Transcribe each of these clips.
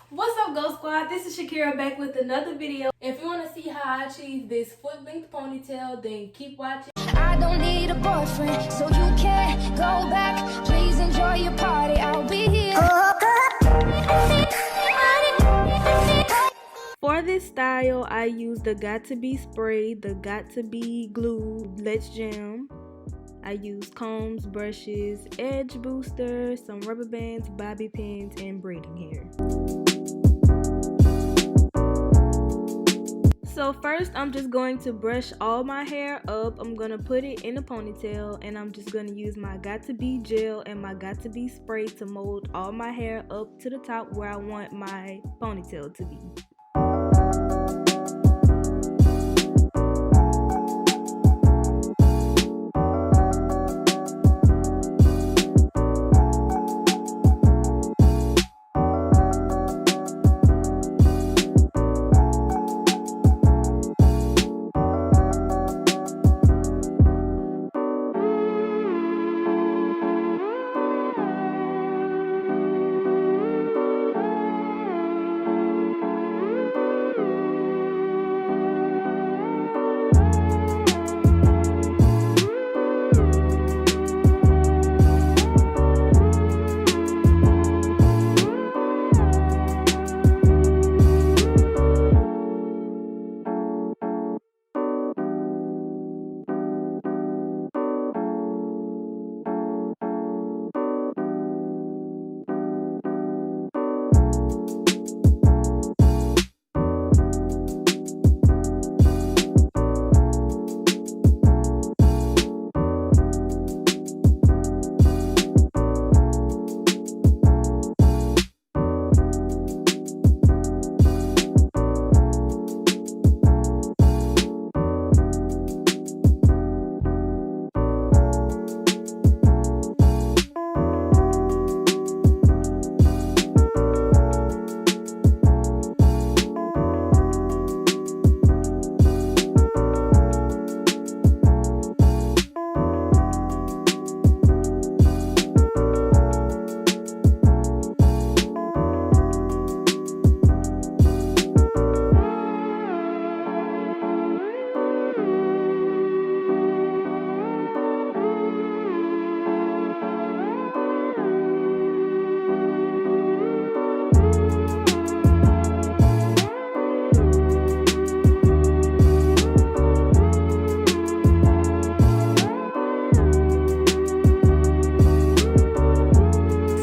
What's up, Ghost Squad? This is Shakira back with another video. If you want to see how I achieve this foot-length ponytail, then keep watching. I don't need a boyfriend, so you can't go back. Please enjoy your party, I'll be here. For this style, I use the Got To Be spray, the Got To Be glue, Let's Jam. I use combs, brushes, edge boosters, some rubber bands, bobby pins, and braiding hair. So first, I'm just going to brush all my hair up. I'm going to put it in a ponytail, and I'm just going to use my Got To Be gel and my Got To Be spray to mold all my hair up to the top where I want my ponytail to be.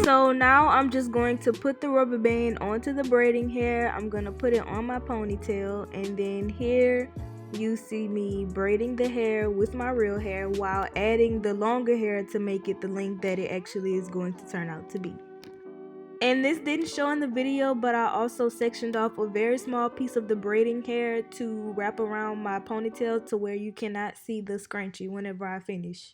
So now I'm just going to put the rubber band onto the braiding hair. I'm going to put it on my ponytail, and then here you see me braiding the hair with my real hair while adding the longer hair to make it the length that it actually is going to turn out to be. And this didn't show in the video, but I also sectioned off a very small piece of the braiding hair to wrap around my ponytail to where you cannot see the scrunchie whenever I finish.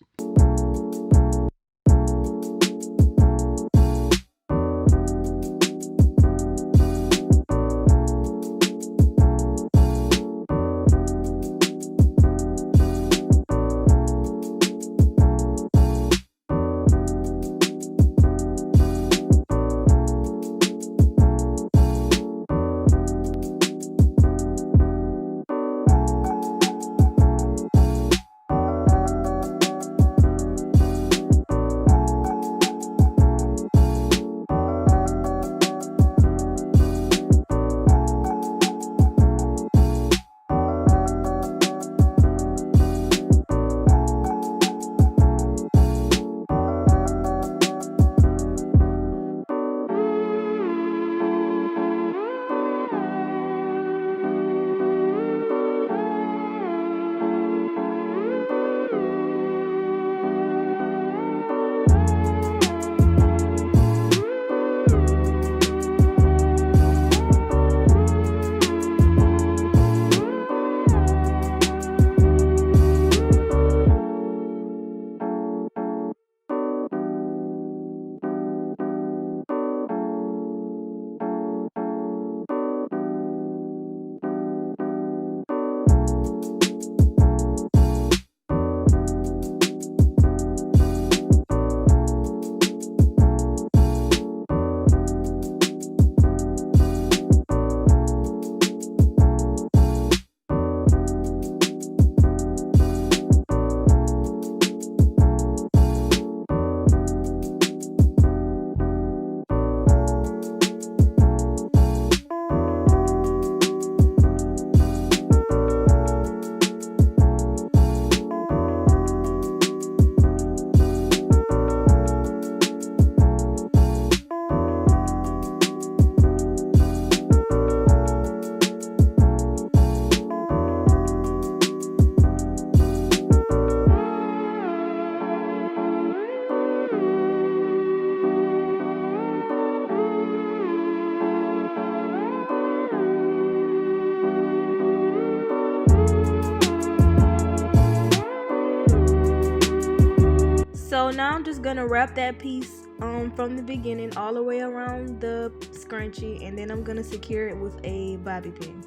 I'm just gonna wrap that piece from the beginning all the way around the scrunchie, and then I'm gonna secure it with a bobby pin.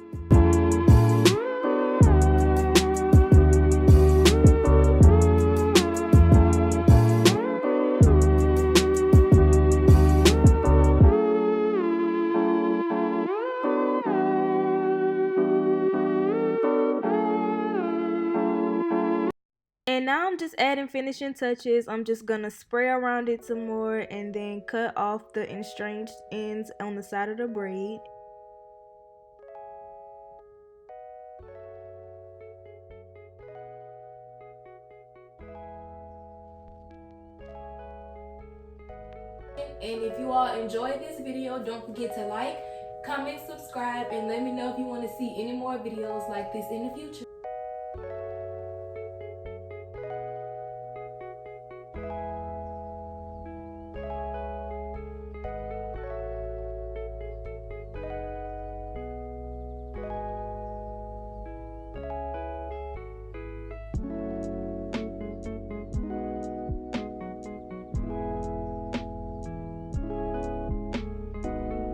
And now I'm just adding finishing touches. I'm just gonna spray around it some more and then cut off the estranged ends on the side of the braid. And if you all enjoyed this video, don't forget to like, comment, subscribe, and let me know if you want to see any more videos like this in the future.